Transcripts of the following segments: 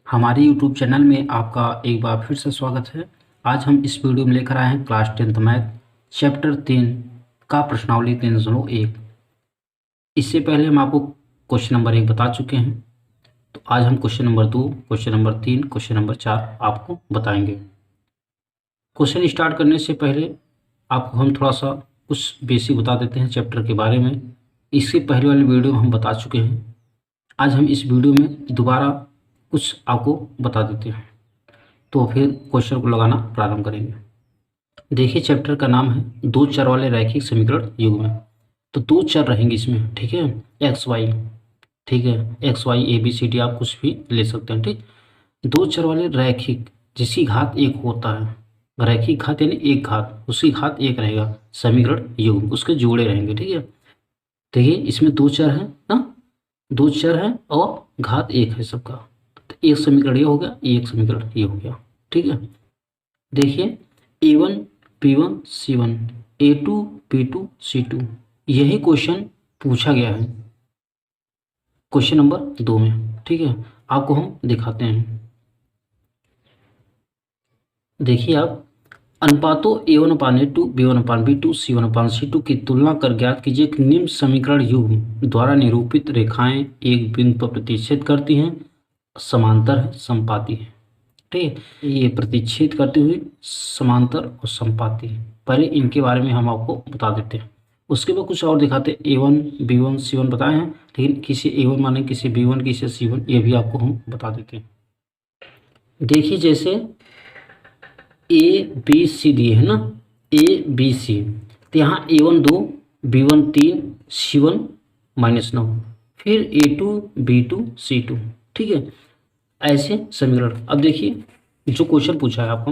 हमारे YouTube channel में आपका एक बार फिर से स्वागत है। आज हम इस वीडियो में लेकर आए हैं क्लास 10th मैथ चैप्टर 3 का प्रश्नावली 3.1। इससे पहले हम आपको क्वेश्चन नंबर 1 बता चुके हैं, तो आज हम question number 2, question number 3, question number 4 आपको बताएंगे। क्वेश्चन स्टार्ट करने से पहले आपको हम थोड़ा सा कुछ बेसिक बता देते हैं चैप्टर के बारे में। इससे पहले वाली वीडियो में हम बता चुके हैं। आज हम इस वीडियो में दोबारा कुछ आपको बता देते हैं, तो फिर क्वेश्चन को लगाना प्रारंभ करेंगे। देखिए, चैप्टर का नाम है दो चर वाले रैखिक समीकरण युग्म। तो दो चर रहेंगे इसमें, ठीक है, एक्स वाई, ठीक है, X Y A B C D आप कुछ भी ले सकते हैं, ठीक। दो चर वाले रैखिक जिसकी घात एक होता है, रैखिक घात यानी एक घात, उसकी घात एक रहेगा, समीकरण युग्म उसके जोड़े रहेंगे, ठीक है। देखिए, इसमें दो चर हैं ना, दो चर हैं और घात एक है सबका, तो एक समीकरण ये हो गया, एक समीकरण ये हो गया, ठीक है। देखिए, A1 B1 C1, A2 B2 C2, यही क्वेश्चन पूछा गया है क्वेश्चन नंबर 2 में, ठीक है। आपको हम दिखाते हैं। देखिए, आप अनुपातों A1/A2 B1/B2 C1/C2 की तुलना कर ज्ञात कीजिए कि निम्न समीकरण युग्म द्वारा निरूपित रेखाएं एक बिंदु पर प्रतिच्छेद करती हैं, समांतर है, समपाती है, ठीक है। ये प्रतिच्छेद करती हुई समांतर और समपाती है। पहले इनके बारे में हम आपको बता देते हैं, उसके बाद कुछ और दिखाते हैं। A1 B1 C1 बताए हैं, लेकिन किसी A1 माने किसी B1 किसी C1, ये भी आपको हम बता देते हैं। देखिए, जैसे ए बी सी दिए है ना, ए बी सी, तो यहाँ A1 2, B1 3, C1 -9, फिर A2 B2 C2, ठीक है, ऐसे समीकरण। अब देखिए जो क्वेश्चन पूछा है आपको,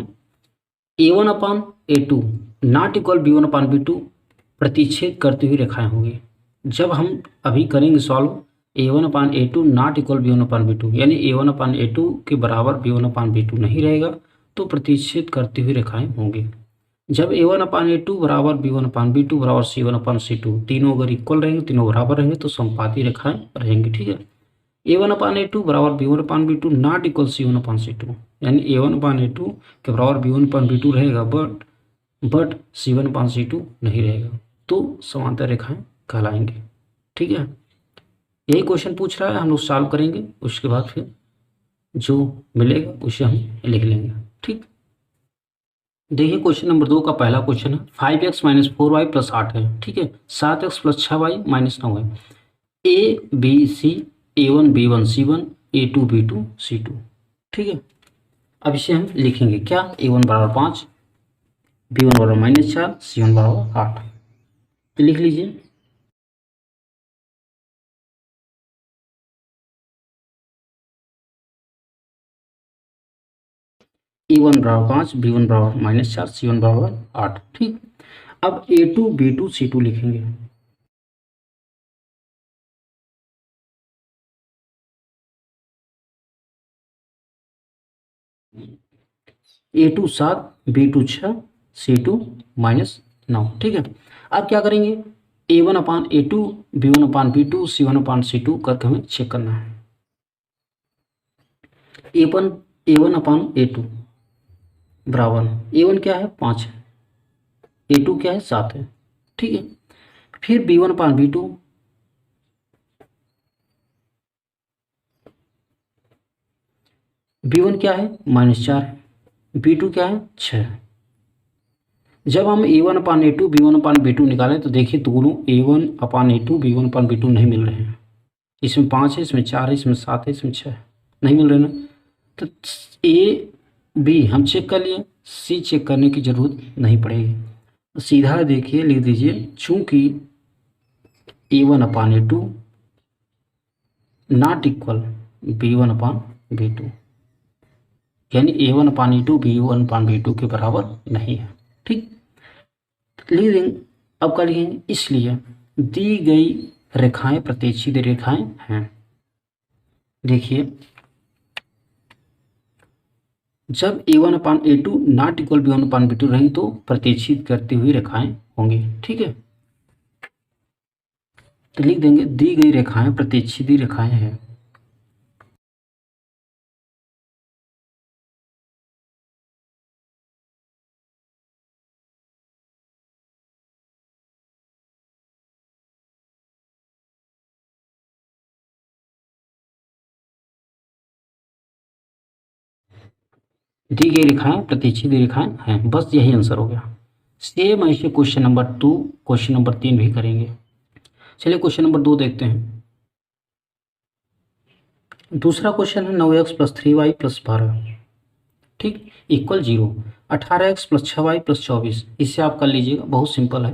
A1/A2 नॉट इक्वल B1/B2 प्रतिच्छेद करती हुई रेखाएं होंगी। जब हम अभी करेंगे solve, A1/A2 not equal B1/B2 यानी A1/A2 के बराबर B1/B2 नहीं रहेगा, तो प्रतिच्छेद करती हुई रेखाएं होंगी। जब A1/A2 बराबर B1/B2 बराबर C1/C2, तीनों अगर इक्वल रहेंगे, तीनों बराबर रहेंगे, तो समपाती रेखाएं रहेंगी, ठीक है। A1/A2 बराबर B1/B2 नॉट इक्वल C1/C2, यानी A1/A2 के बराबर B1/B2 रहेगा, बट C1/C2 नहीं रहेगा, तो समांतर रेखाएं कहलाएंगी, ठीक है। यही क्वेश्चन पूछ रहा है, हम लोग सॉल्व करेंगे, उसके बाद फिर जो मिलेगा उसे हम लिख लेंगे, ठीक। देखिए, क्वेश्चन नंबर 2 का पहला क्वेश्चन है 5x - 4y + 8 है, ठीक है, 7x + 6y - 9 है। ए बी सी A1 B1 C1 A2 B2 C2, ठीक है। अब इसे हम लिखेंगे क्या, A1 बराबर 5, B1 बराबर -4, C1 बराबर 8, तो लिख लीजिए। A1 बराबर 5, B1 बराबर -4, C1 बराबर 8, ठीक। अब A2 B2 C2 लिखेंगे। A2 7, B2 6, C2 -9, ठीक है। अब क्या करेंगे, A1/A2 B1/B2 C1/C2 करके हमें चेक करना है। A1/A2 बराबर, A1 क्या है, 5 है, A2 क्या है, 7 है, ठीक है। फिर B1/B2, B1 क्या है, -4 है, B2 क्या है, 6 है। जब हम A1/A2 B1/B2 निकालें, तो देखिए दोनों A1/A2 B1/B2 नहीं मिल रहे हैं। इसमें 5 है, इसमें 4 है, इसमें 7 है, इसमें 6 है, नहीं मिल रहे ना। तो ए बी हम चेक कर लिए, सी चेक करने की जरूरत नहीं पड़ेगी, तो सीधा देखिए लिख दीजिए, चूंकि A1/A2 नॉट इक्वल B1/B2, यानी A1/A2 B1/B2 के बराबर नहीं है, ठीक। लिख देंगे। अब क्या लिखेंगे, इसलिए दी गई रेखाएं प्रतिच्छेद रेखाएं हैं। देखिए, जब A1/A2 नॉट इक्वल B1/B2 रहेंगे, तो प्रतिच्छेद करती हुई रेखाएं होंगी, ठीक है। तो लिख देंगे दी गई रेखाएं प्रतिच्छेदी रेखाएं हैं। दी गई रेखाएं प्रतिच्छेदी रेखाएं हैं। बस यही आंसर हो गया। सेम ऐसे क्वेश्चन नंबर 2, क्वेश्चन नंबर 3 भी करेंगे। चलिए क्वेश्चन नंबर 2 देखते हैं। दूसरा क्वेश्चन है 9x + 3y + 12, ठीक, इक्वल 0। 18x + 6y + 24, इससे आप कर लीजिएगा, बहुत सिंपल है।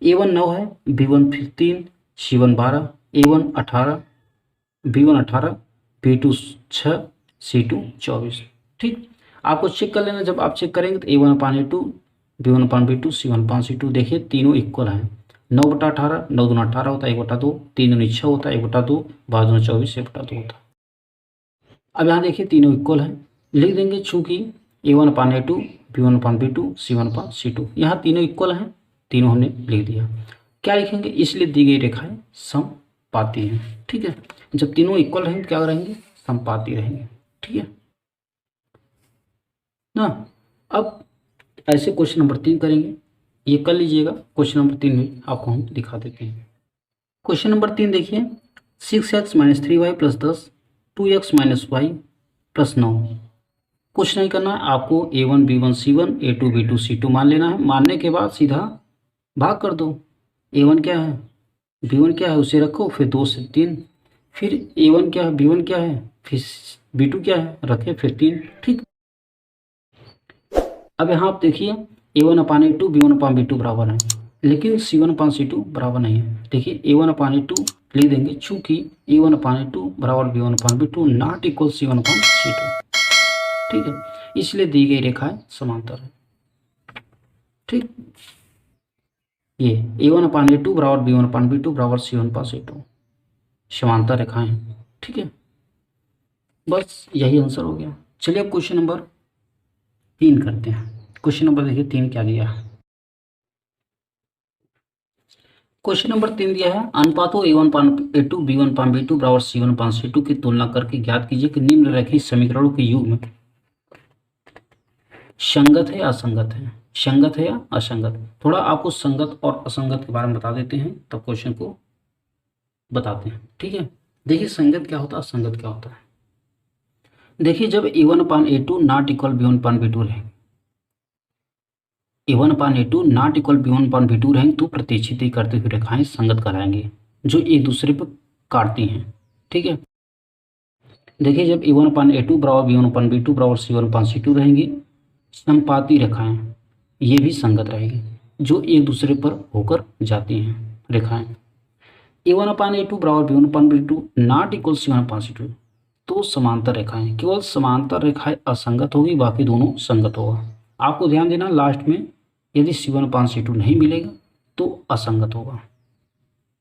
a1 9 है, b1 फिर 3, c1 12, a1 18, b1 18, b2 6, c2 24, ठीक। आपको चेक कर लेना, जब आप चेक करेंगे तो a1/a2, b1/b2, c1/c2, देखिए तीनों इक्वल हैं। 9/18, 9 दूना 18 होता है 1/2, 3 दूनी 6 होता है 1/2, 12 दूना 24, 1/2 होता है। अब यहाँ देखिए तीनों इक्वल हैं, लिख देंगे चूंकि a1/a2, b1/b2, c1/c2, यहाँ तीनों इक्वल हैं, तीनों हमने लिख दिया। क्या लिखेंगे, इसलिए दी गई रेखाएं समपाती हैं, ठीक है। जब तीनों इक्वल रहेंगे क्या रहेंगे, समपाती रहेंगे, ठीक है ना। अब ऐसे क्वेश्चन नंबर 3 करेंगे, ये कर लीजिएगा। क्वेश्चन नंबर 3 में आपको हम दिखा देते हैं। क्वेश्चन नंबर 3 देखिए, 6x - 3y + 10, 2x - y + 9। कुछ नहीं करना है आपको, a1 b1 c1, a2 b2 c2 मान लेना है। मानने के बाद सीधा भाग कर दो। a1 क्या है, b1 क्या है, उसे रखो, फिर 2 से 3, फिर a1 क्या है, b1 क्या है, फिर b2 क्या है, रखे, फिर 3, ठीक। अब यहाँ आप देखिए a1/a2, b1/b2 बराबर है, लेकिन c1/c2 बराबर नहीं है। देखिए a1/a2 लिख देंगे, चूंकि a1/a2 बराबर b1/b2 नॉट इक्वल c1/c2, ठीक है, इसलिए दी गई रेखाएं समांतर है, ठीक। ये a1/a2 बराबर b1/b2 बराबर c1/c2 समांतर रेखाएं, ठीक है। बस यही आंसर हो गया। चलिए अब क्वेश्चन नंबर 3 करते हैं। क्वेश्चन नंबर देखिए 3 क्या दिया है। क्वेश्चन नंबर 3 दिया है, अनुपातों a1/a2, b1/b2 बराबर c1/c2 की तुलना करके ज्ञात कीजिए कि निम्नलिखित समीकरणों के युग्म संगत है या असंगत है। संगत है या असंगत, थोड़ा आपको संगत और असंगत के बारे में बता देते हैं, तब क्वेश्चन को बताते हैं, ठीक है। देखिए संगत क्या होता है, असंगत क्या होता है। देखिए जब a1/a2 नॉट इक्वल b1/b2 रहेंगे, a1/a2 नॉट इक्वल b1/b2 रहेंगे तो प्रतिच्छेदी करते हुए रेखाएं संगत कहलाएंगे, जो एक दूसरे पर काटती हैं, ठीक है। देखिए जब a1/a2 बराबर b1/b2 बराबर c1/c2 रहेंगी, समपाती रेखाएं, ये भी संगत रहेगी, जो एक दूसरे पर होकर जाती हैं रेखाएं। a1/a2 बराबर b1/b2 नॉट इक्वल c1/c2, तो समांतर रेखाएं, केवल समांतर रेखाएं असंगत होगी, बाकी दोनों संगत होगा। आपको ध्यान देना, लास्ट में यदि c1/c2 नहीं मिलेगा तो असंगत होगा,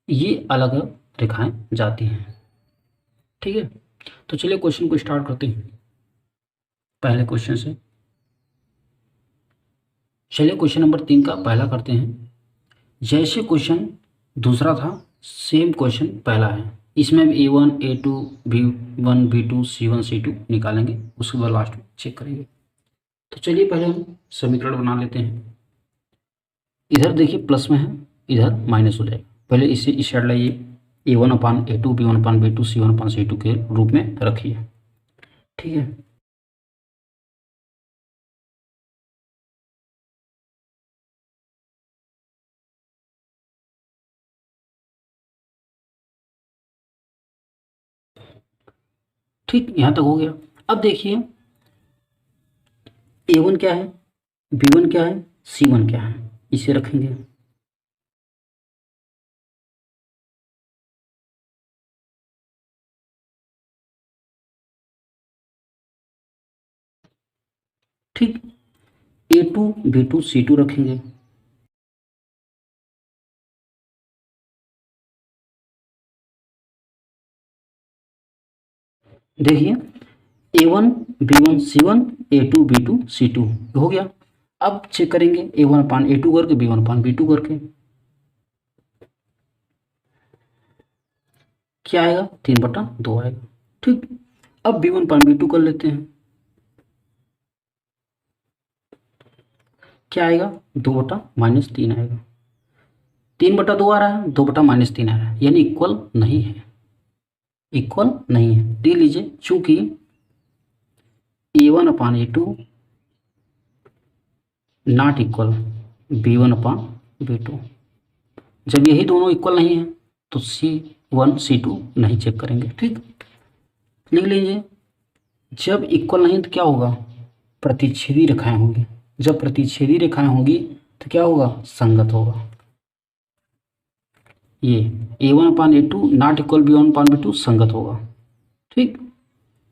ये अलग रेखाएं जाती हैं, ठीक है। तो चलिए क्वेश्चन को स्टार्ट करते हैं पहले क्वेश्चन से। चलिए क्वेश्चन नंबर 3 का पहला करते हैं। जैसे क्वेश्चन दूसरा था, सेम क्वेश्चन पहला है। इसमें a1 a2 b1 b2 c1 c2 निकालेंगे, उसके बाद लास्ट में चेक करेंगे। तो चलिए पहले हम समीकरण बना लेते हैं। इधर देखिए प्लस में है, इधर माइनस हो जाएगा। पहले इसे इस साइड लाइए, a1/a2 b1/b2 c1/c2 के रूप में रखिए, ठीक है। ठीक, यहाँ तक हो गया। अब देखिए a1 क्या है, b1 क्या है, c1 क्या है, इसे रखेंगे। ठीक, a2 b2 c2 रखेंगे। देखिए a1 b1 c1, a2 b2 c2 हो गया। अब चेक करेंगे a1/a2 करके b1/b2 करके, क्या आएगा, 3/2 आएगा, ठीक। अब b1/b2 कर लेते हैं, क्या आएगा, 2/-3 आएगा। 3/2 आ रहा है, 2/-3 आ रहा है, यानी इक्वल नहीं है, इक्वल नहीं है। देख लीजिए, चूंकि a1/a2 नॉट इक्वल B1/B2। जब यही दोनों इक्वल नहीं है तो C1 C2 नहीं चेक करेंगे। ठीक, लिख लीजिए। जब इक्वल नहीं तो क्या होगा, प्रतिच्छेदी रेखाएं होंगी। जब प्रतिच्छेदी रेखाएं होंगी तो क्या होगा, संगत होगा। ये A1/A2 नॉट इक्वल B1/B2 संगत होगा। ठीक,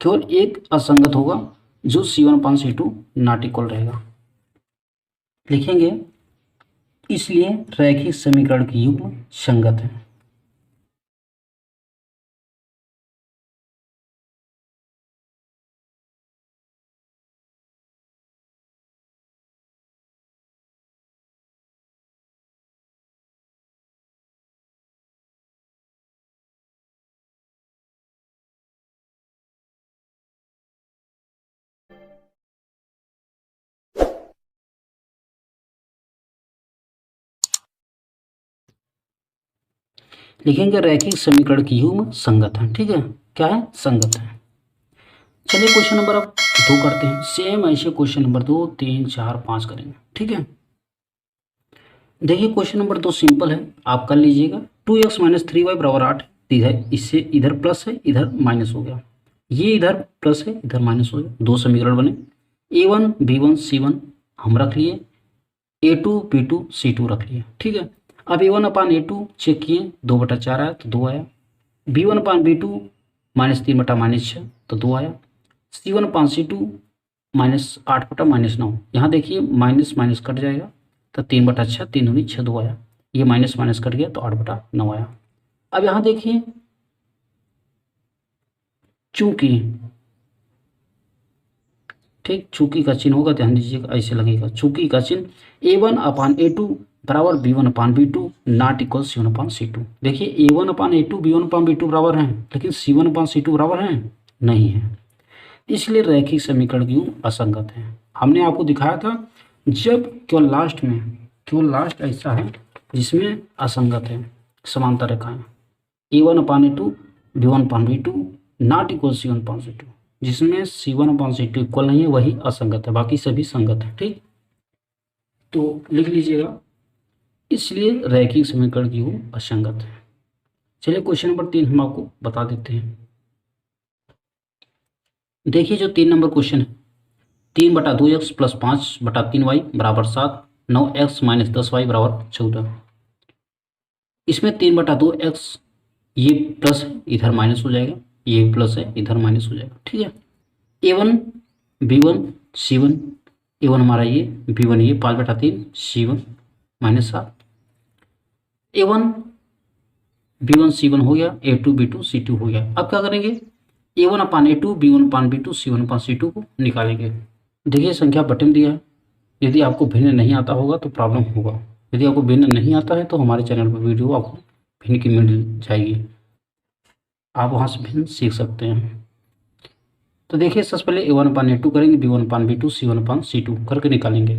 केवल एक असंगत होगा जो C1/C2 नॉट इक्वल रहेगा। लिखेंगे, इसलिए रैखिक समीकरण की युग्म संगत है। लिखेंगे रैखिक समीकरण की युग्म संगत है। ठीक है, क्या है, संगत है। चलिए क्वेश्चन नंबर अब 2 करते हैं। सेम ऐसे क्वेश्चन नंबर 2, 3, 4, 5 करेंगे। ठीक है, देखिए क्वेश्चन नंबर 2 सिंपल है, आप कर लीजिएगा। 2x - 3y = 8। इधर इससे इधर प्लस है, इधर माइनस हो गया। ये इधर प्लस है, इधर माइनस हो गया। 2 समीकरण बने। A1 B1 C1 हम रख लिए, A2 B2 C2 रख लिए। ठीक है, अब A1/A2 चेक किए, 2/4 आया तो 2 आया। B1/B2 -3/-6 तो 2 आया। C1/C2 -8/-9। यहाँ देखिए माइनस माइनस कट जाएगा तो 3/6, 3 दूनी 6, 2 आया। ये माइनस माइनस कट गया तो 8/9 आया। अब यहाँ देखिए, चूंकि, ठीक, चूंकि का चिन्ह होगा, ध्यान दीजिएगा, ऐसे लगेगा चूंकि का चिन्ह। A1/A2 बराबर B1/B2 नॉट इक्वल C1/C2। देखिए A1/A2 B1/B2 बराबर हैं, लेकिन C1/C2 बराबर हैं नहीं है, इसलिए रैखिक समीकरण क्यों असंगत है। हमने आपको दिखाया था जब केवल लास्ट में, केवल लास्ट ऐसा है जिसमें असंगत है समांतर रेखाएं। A1/A2 B1/B2 not equal C1/C2, जिसमें C1/C2 इक्वल नहीं है वही असंगत है, बाकी सभी संगत है। ठीक, तो लिख लीजिएगा, इसलिए रैखिक समीकरण की वो असंगत है। चलिए क्वेश्चन नंबर 3 हम आपको बता देते हैं। देखिए जो 3 नंबर क्वेश्चन है, 3/2x + 5/3y = 7, 9x - 10y = 14। इसमें 3/2x ये प्लस है, इधर माइनस हो जाएगा, ये भी प्लस है, इधर माइनस हो जाएगा। ठीक है, A1 B1 C1, A1 हमारा ये, B1 ये, 5/3 C1 -7। A1 B1 C1 हो गया, A2 B2 C2 हो गया। अब क्या करेंगे, A1/A2 B1/B2 C1/C2 को निकालेंगे। देखिए संख्या बटे में दिया है, यदि आपको भिन्न नहीं आता होगा तो प्रॉब्लम होगा। यदि आपको भिन्न नहीं आता है तो हमारे चैनल पर वीडियो आपको भिन्न की मिल जाएगी, आप वहाँ से भिन्न सीख सकते हैं। तो देखिए सबसे पहले A1/A2 करेंगे, B1/B2 C1/C2 करके निकालेंगे।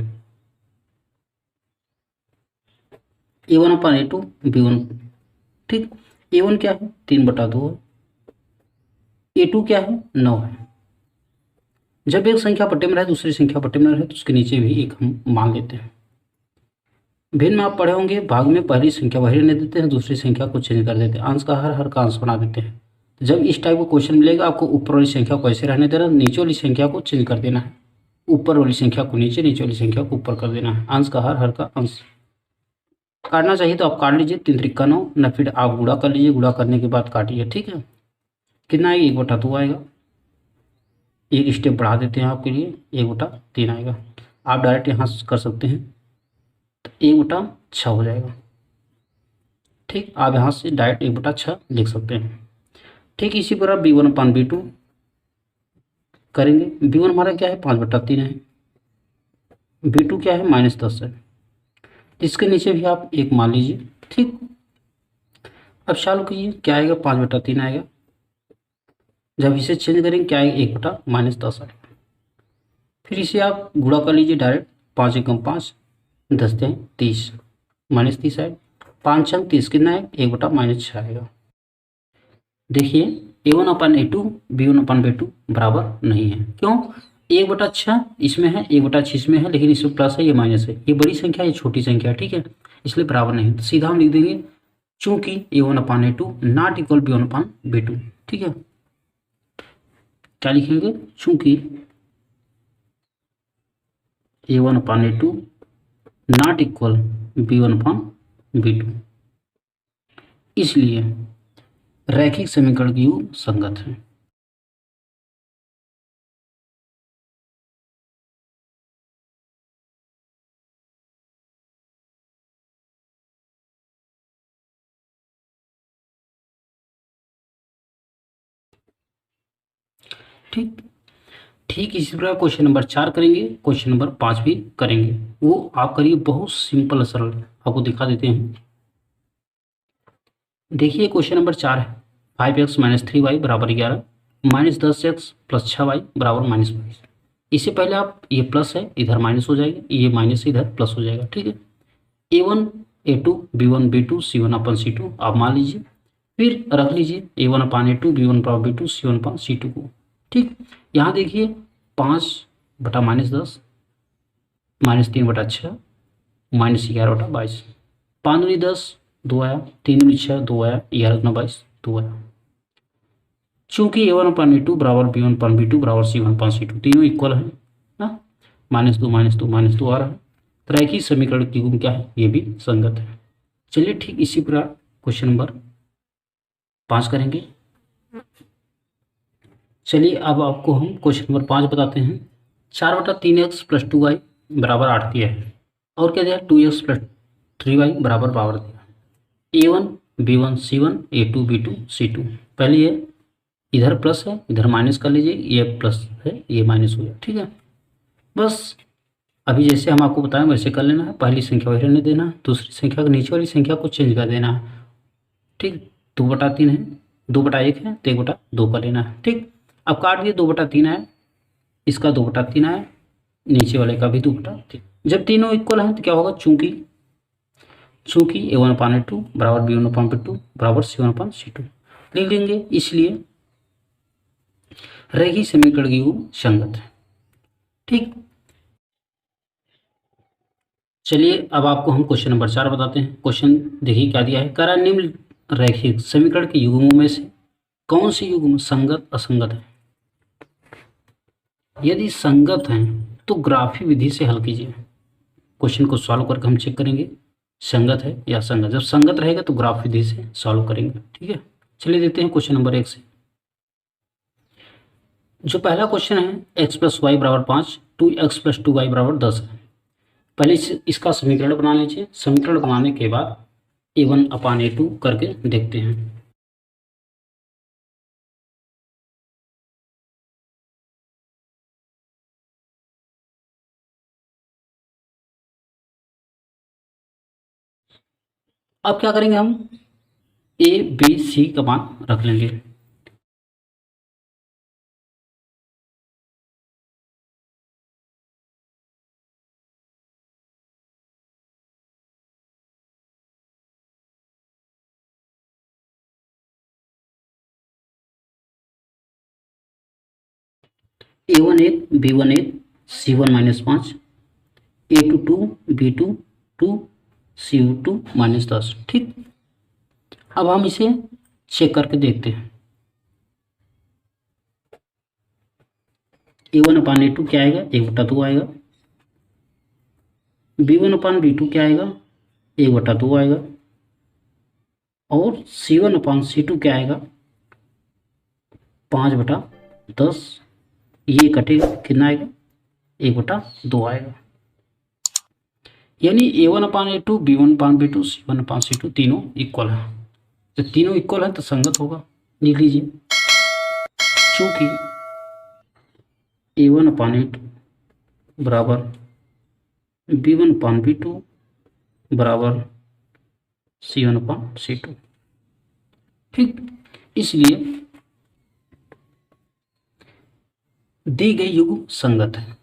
A1/A2 B1, ठीक, A1 क्या है, 3/2 है, A2 क्या है, 9 है। जब एक संख्या बटे में रहे दूसरी संख्या बटे में रहे तो उसके नीचे भी एक हम मान लेते हैं। भिन्न में आप पढ़े होंगे, भाग में पहली संख्या वही रहने देते हैं, दूसरी संख्या को चेंज कर देते हैं, अंश का हर का अंश बना देते हैं। तो जब इस टाइप का क्वेश्चन मिलेगा, आपको ऊपर वाली संख्या को ऐसे रहने देना, नीचे वाली संख्या को चेंज कर देना है, ऊपर वाली संख्या को नीचे, नीचे वाली संख्या को ऊपर कर देना है, अंश का हर का अंश। काटना चाहिए तो आप काट लीजिए, 3 त्रिका 9, न फिर आप गुणा कर लीजिए, गुणा करने के बाद काटिए। ठीक है, कितना आएगा, 1/2 आएगा। एक स्टेप बढ़ा देते हैं आपके लिए, 1/3 आएगा। आप डायरेक्ट यहाँ कर सकते हैं तो 1/6 हो जाएगा। ठीक, आप यहाँ से डायरेक्ट 1/6 लिख सकते हैं। ठीक, इसी प्रकार B1/B2 करेंगे। B1 हमारा क्या है, 5/3 है, B2 क्या है, -10 है। इसके नीचे भी आप एक मान लीजिए। ठीक, अब चालू कीजिए, क्या आएगा, 5/3 आएगा। जब इसे चेंज करेंगे क्या आएगा, 1/-10 आएगा। फिर इसे आप गुणा कर लीजिए डायरेक्ट, 5 एकम 5, 10 तिहाई 30, -30 आएगा। 5 छंग 30, कितना है, 1/-6 आएगा। देखिए A1/A2 B1/B2 बराबर नहीं है, क्यों, 1/6 इसमें है, 1/6 इसमें है, लेकिन इसमें प्लस है, ये माइनस है, ये बड़ी संख्या है, ये छोटी संख्या है, ठीक है, इसलिए बराबर नहीं। तो सीधा हम लिख देंगे चूंकि a1/a2 नॉट इक्वल b1/b2, ठीक है। क्या लिखेंगे? चूंकि a1/a2 नॉट इक्वल b1/b2, इसलिए रैखिक समीकरण की युग संगत है। ठीक, ठीक इसी प्रकार क्वेश्चन नंबर 4 करेंगे, क्वेश्चन नंबर 5 भी करेंगे। वो आप करिए, बहुत सिंपल सरल, आपको दिखा देते हैं। देखिए क्वेश्चन नंबर 4 है, 5x-3y बराबर 11, -10x + 6y बराबर -22। इससे पहले आप, ये प्लस है इधर माइनस हो जाएगा, ये माइनस इधर प्लस हो जाएगा, ठीक है। a1 a2 b1 b2 c1/c2 आप मान लीजिए, फिर रख लीजिए a1/a2 b1/b2 c1/c2 को, ठीक। यहाँ देखिए 5/-10 -3/6 -11/22, 5 दूनी 10 2 आया, 3 दूनी 6 2 आया, 11 दूना 22 2 आया। चूंकि a1/a2 बराबर b1/b2 बराबर c1/c2 तीनों इक्वल है ना, -2 -2 -2 आ रहा है, तो रैखिक समीकरण की गुण क्या है? ये भी संगत है। चलिए ठीक इसी प्रकार क्वेश्चन नंबर 5 करेंगे। चलिए अब आपको हम क्वेश्चन नंबर 5 बताते हैं। 4/3x + 2y बराबर 8 दिया है, और क्या दिया? 2x + 3y बराबर पावर दिया। a1 b1 c1 a2 b2 c2। पहले ये इधर प्लस है, इधर माइनस कर लीजिए, ये प्लस है, ये माइनस हो गया, ठीक है। बस अभी जैसे हम आपको बताएं वैसे कर लेना है। पहली संख्या वही रहने देना है, दूसरी संख्या को, नीचे वाली संख्या को चेंज कर देना है, ठीक। 2/3 है, 2/1 है, तो 1/2 का लेना है, ठीक। अब काट दिए, 2/3 है, इसका 2/3 है, नीचे वाले का भी 2/3। जब तीनों इक्वल हैं तो क्या होगा? चूंकि a1/a2 बराबर b1/b2 बराबर c1/c2 लिख लेंगे, इसलिए रैखिक समीकरण की गुण संगत है, ठीक। चलिए अब आपको हम क्वेश्चन नंबर 4 बताते हैं। क्वेश्चन देखिए क्या दिया है, कह रहा है निम्न रैखिक समीकरण के युग्मों में से कौन सी युग्म संगत असंगत है? यदि संगत हैं तो ग्राफी विधि से हल कीजिए। क्वेश्चन को सॉल्व करके हम चेक करेंगे संगत है या असंगत। जब संगत रहेगा तो ग्राफ विधि से सॉल्व करेंगे, ठीक है। चलिए देखते हैं क्वेश्चन नंबर 1 से। जो पहला क्वेश्चन है x + y बराबर 5, 2x + 2y बराबर 10 है। पहले इसका समीकरण बना लीजिए। समीकरण बनाने के बाद a1/a2 करके देखते हैं। अब क्या करेंगे? हम a b c का मान रख लेंगे। a1 1 b1 1 c1-5 a2 2 b2 2 c2 -10, ठीक। अब हम इसे चेक करके देखते हैं। a1/a2 क्या आएगा? 1/2 आएगा। b1/b2 क्या आएगा? 1/2 आएगा। और c1/c2 क्या आएगा? 5/10। ये कटेगा, कितना आएगा? 1/2 आएगा। यानी a1/a2 b1/b2 c1/c2 तीनों इक्वल है। तो तीनों इक्वल है तो संगत होगा, लिख लीजिए। चूंकि a1/a2 बराबर b1/b2 बराबर c1/c2, ठीक। इसलिए दी गई युग्म संगत है।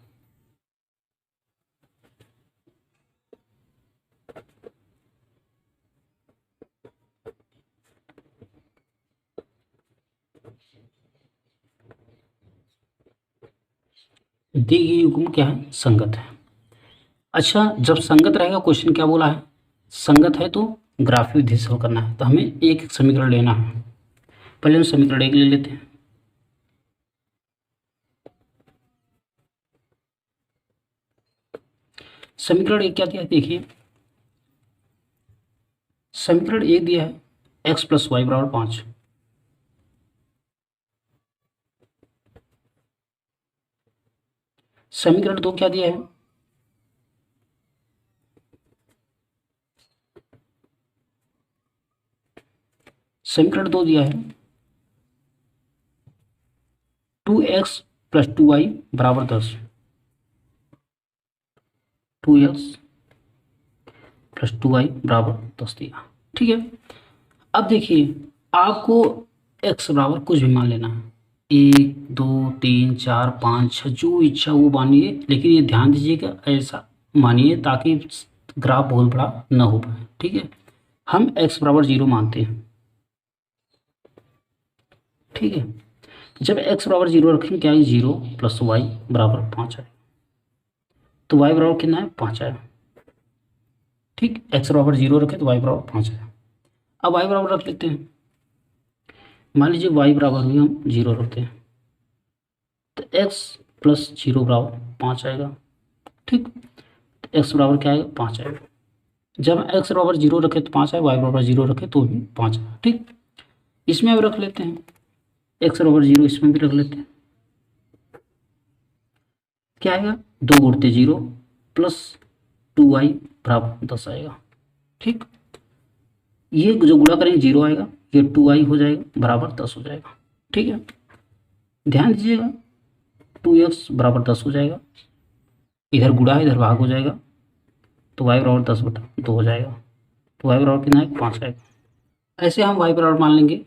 दी गई युग्म क्या है, संगत है। अच्छा, जब संगत रहेगा, क्वेश्चन क्या बोला है, संगत है तो ग्राफीय विधि से हल करना है। तो हमें एक एक समीकरण लेना है। पहले हम समीकरण एक ले लेते हैं। समीकरण एक क्या दिया है, देखिए समीकरण एक दिया है एक्स प्लस वाई बराबर 5। समीकरण दो क्या दिया है, समीकरण दो दिया है 2x प्लस 2y बराबर 10। 2x प्लस 2y बराबर 10 दिया, ठीक है। अब देखिए, आपको x बराबर कुछ भी मान लेना है, 1 2 3 4 5 6, जो इच्छा वो मानिए, लेकिन ये ध्यान दीजिएगा ऐसा मानिए ताकि ग्राफ बहुत बड़ा ना हो पाए, ठीक है। हम x बराबर 0 मानते हैं, ठीक है। जब x बराबर 0 रखेंगे, क्या है, 0 प्लस वाई बराबर 5 है। तो y बराबर कितना है, 5 है, ठीक। x बराबर 0 रखें तो y बराबर 5 है। अब y बराबर रख लेते हैं। मान लीजिए y बराबर भी हम 0 रखते हैं, तो x प्लस 0 बराबर 5 आएगा, ठीक। तो x बराबर क्या आएगा, 5 आएगा। जब x बराबर 0 रखे तो 5 आए, y बराबर 0 रखे तो भी 5 आएगा, ठीक। इसमें अब रख लेते हैं x बराबर 0, इसमें भी रख लेते हैं। क्या आएगा, 2 गुणते 0 प्लस 2y बराबर 10 आएगा, ठीक। ये जो गुणा करेंगे 0 आएगा, ये 2y हो जाएगा बराबर 10 हो जाएगा, ठीक है। ध्यान दीजिएगा 2x बराबर 10 हो जाएगा, इधर गुणा है इधर भाग हो जाएगा, तो y बराबर 10/2 हो जाएगा। तो y बराबर कितना है, 5 आएगा। ऐसे हम y बराबर मान लेंगे।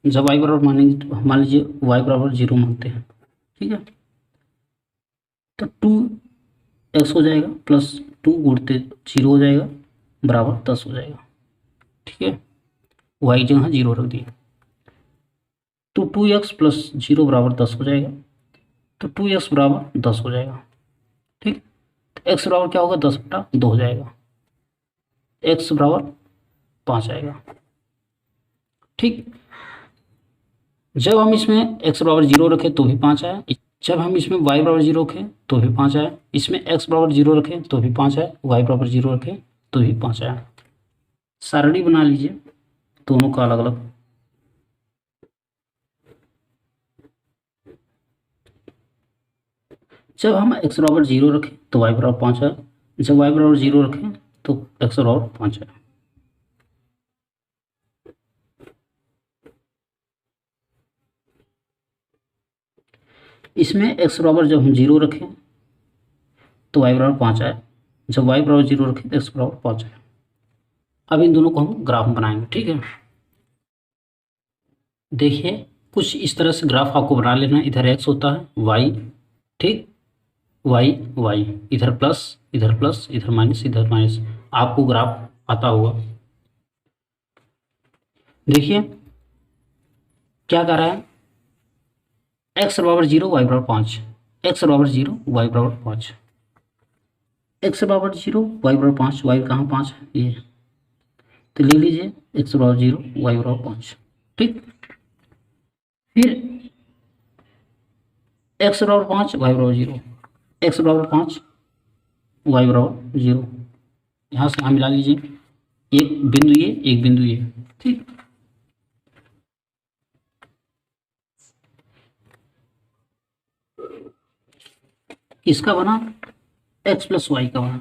जब y बराबर मानेंगे तो मान लीजिए y बराबर 0 मानते हैं, ठीक है। तो 2x हो जाएगा प्लस 2 गुणते 0 हो जाएगा बराबर 10 हो जाएगा, ठीक है। y जगह 0 रख दिए, तो 2x प्लस 0 बराबर 10 हो जाएगा। तो 2x बराबर 10 हो जाएगा, ठीक। तो x बराबर क्या होगा, 10/2 हो जाएगा। x बराबर 5 आएगा, ठीक। जब हम इसमें x बराबर 0 रखें तो भी 5 आया, जब हम इसमें y बराबर 0 रखें तो भी 5 आया, इसमें x बराबर 0 रखें तो भी 5 आया, y बराबर 0 रखें तो भी 5 आया। सारणी बना लीजिए दोनों का अलग अलग। जब हम x बराबर 0 रखें तो y बराबर 5 आया, जब y बराबर 0 रखें तो x बराबर 5 आया। इसमें x बराबर जब हम 0 रखें तो y बराबर 5 आया, जब y बराबर 0 रखें तो x बराबर 5 आया। अब इन दोनों को हम ग्राफ बनाएंगे, ठीक है। देखिए कुछ इस तरह से ग्राफ आपको बना लेना है। इधर x होता है y, ठीक, y इधर प्लस इधर माइनस, आपको ग्राफ आता होगा। देखिए क्या कर रहा है, x बराबर 0 y बराबर 5, x बराबर 0 y बराबर 5, x बराबर 0 y बराबर 5, y कहाँ 5 है, ये तो ले लीजिए x बराबर 0 y बराबर 5, ठीक। फिर x बराबर 5 y बराबर 0, x बराबर 5 y बराबर 0, यहाँ से यहाँ मिला लीजिए, एक बिंदु ये एक बिंदु ये, ठीक। इसका बना x प्लस वाई का बना,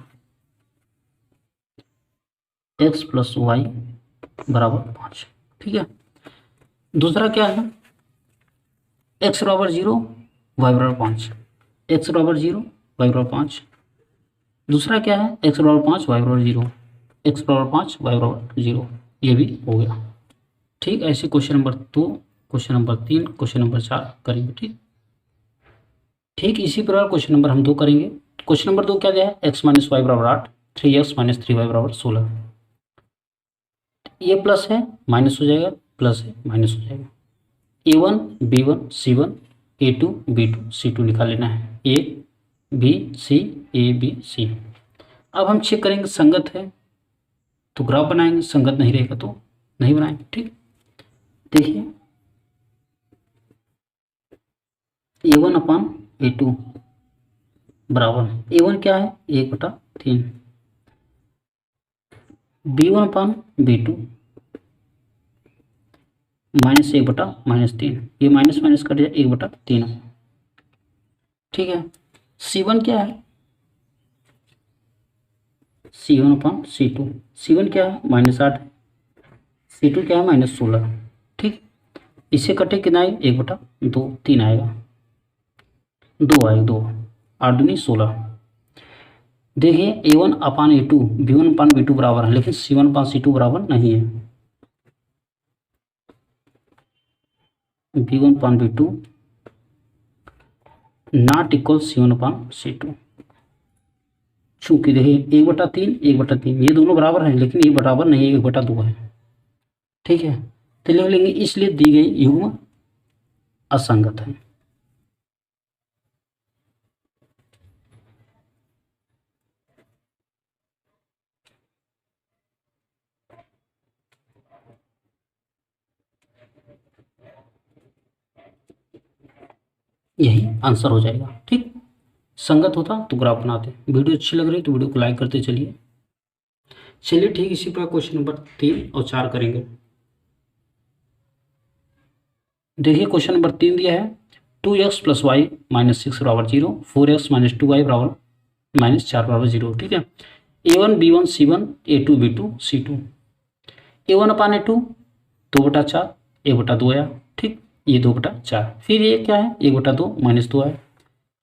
x प्लस वाई बराबर 5, ठीक है। दूसरा क्या है, x बराबर 0 y बराबर 5, x बराबर 0 y बराबर 5। दूसरा क्या है, x बराबर 5 y बराबर 0, x बराबर 5 y बराबर 0, ये भी हो गया, ठीक। ऐसे question number 2, question number 3, question number 4 करेंगे, ठीक। ठीक इसी प्रकार क्वेश्चन नंबर हम 2 करेंगे। क्वेश्चन नंबर 2 क्या दिया है, x माइनस वाई बराबर 8, 3x माइनस 3y बराबर 16। ये प्लस है माइनस हो जाएगा, प्लस है माइनस हो जाएगा। A1 B1 C1 A2 B2 C2 निकाल लेना है। A B C, A B C. अब हम चेक करेंगे संगत है तो ग्राफ बनाएंगे, संगत नहीं रहेगा तो नहीं बनाएंगे। ठीक, देखिए A1/A2 बराबर A1 क्या है 1/3, B1/B2 -1/-3, ये माइनस माइनस कट जाए 1/3। ठीक है, C1 क्या है C1/C2, C1 क्या है -8 है, C2 क्या है -16। ठीक, इससे कटे कितना आएगा 1/2, 3 आएगा, 2 आएगा, 2 8 दूनी 16। देखिए A1/A2 B1/B2 बराबर है, लेकिन C1/C2 बराबर नहीं है। B1/B2 not equal C1/C2। चूंकि देखिए 1/3 1/3 ये दोनों बराबर हैं, लेकिन ये बराबर नहीं है, 1/2 है। ठीक है, तो लिख लेंगे इसलिए दी गई युग्म असंगत है। यही आंसर हो जाएगा। ठीक, संगत होता तो ग्राफ बनाते। वीडियो अच्छी लग रही तो वीडियो को लाइक करते चलिए। चलिए ठीक, इसी प्रकार क्वेश्चन नंबर 3 और 4 करेंगे। देखिए क्वेश्चन नंबर 3 दिया है 2x + y - 6 बराबर 0, 4x - 2y बराबर -4 बराबर 0। ठीक है, A1 B1 C1 A2 B2 C2। A1/A2 2/4 1/2 आया। ठीक, ये 2/4, फिर ये क्या है 1/2 -2 आया।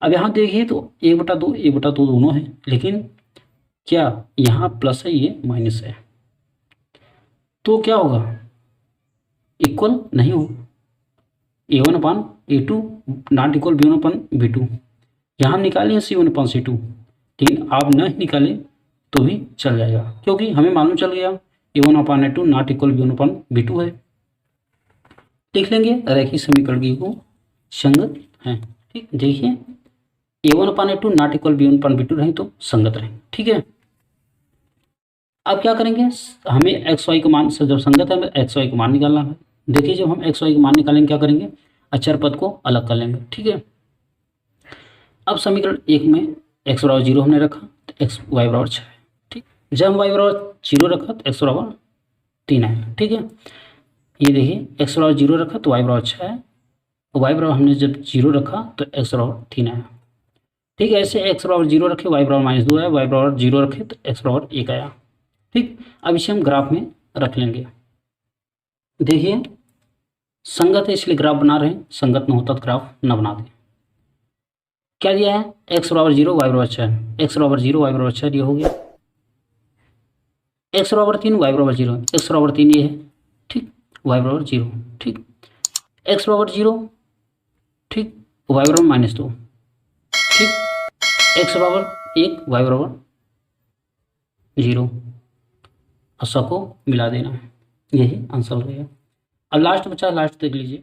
अब यहाँ देखिए तो 1/2 1/2 दोनों है, लेकिन क्या यहाँ प्लस है ये माइनस है, तो क्या होगा इक्वल नहीं होगा। A1/A2 not equal B1/B2। यहाँ हम निकाले हैं C1/C2, लेकिन आप न निकालें तो भी चल जाएगा, क्योंकि हमें मालूम चल गया A1/A2 नॉट इक्वल B1/B2 है। लिख लेंगे रैखिक समीकरण की को संगत है। ठीक, देखिए A1/A2 नॉट इक्वल B1/B2 रहे तो संगत रहे। ठीक है, अब क्या करेंगे, हमें एक्स वाई का मान से जब संगत है एक्स वाई का मान निकालना है। देखिए जब हम एक्स वाई का मान निकालेंगे क्या करेंगे, अचर पद को अलग कर लेंगे। ठीक है, अब समीकरण 1 में x बराबर 0 हमने रखा तो x y बराबर 6 है। ठीक, जब हम y बराबर 0 रखा तो x बराबर 3 आएगा। ठीक है, ये देखिए x बराबर 0 रखा तो y बराबर 6 है, और y बराबर हमने जब 0 रखा तो x बराबर 3 आया। ठीक है, ऐसे x बराबर 0 रखे y बराबर -2 आया, y बराबर 0 रखे तो x बराबर 1 आया। ठीक, अब इसे हम ग्राफ में रख लेंगे। देखिए संगत है इसलिए ग्राफ बना रहे हैं, संगत न होता तो ग्राफ न बना दें। क्या दिया है x बराबर 0 y बराबर 6, x बराबर 0 y बराबर 6 ये हो गया, x बराबर 3 y बराबर 0, x बराबर 3 ये है। ठीक, y बराबर 0। ठीक, x बराबर 0, ठीक, y बराबर -2। ठीक, x बराबर 1 y बराबर 0, और सबको मिला देना है, यही आंसर हो गया। अब लास्ट बचा, लास्ट देख लीजिए।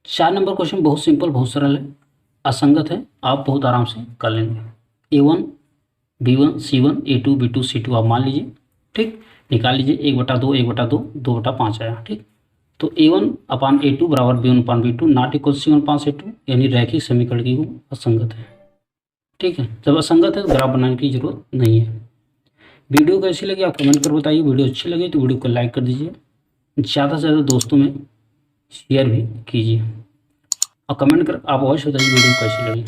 4 नंबर क्वेश्चन बहुत सिंपल बहुत सरल है, असंगत है, आप बहुत आराम से कर लेंगे। A1 B1 C1 A2 B2 C2 आप मान लीजिए। ठीक, निकाल लीजिए 1/2 1/2 2/5 आया। ठीक, तो A1/A2 बराबर B1/B2 नॉट इक्वल C1/C2, यानी रैखिक समीकरण की वो असंगत है। ठीक है, जब असंगत है तो ग्राफ बनाने की जरूरत नहीं है। वीडियो कैसी लगी आप कमेंट कर बताइए। वीडियो अच्छी लगी तो वीडियो को लाइक कर दीजिए, ज़्यादा से ज़्यादा दोस्तों में शेयर भी कीजिए, और कमेंट कर आप अवश्य बताइए वीडियो कैसी लगी।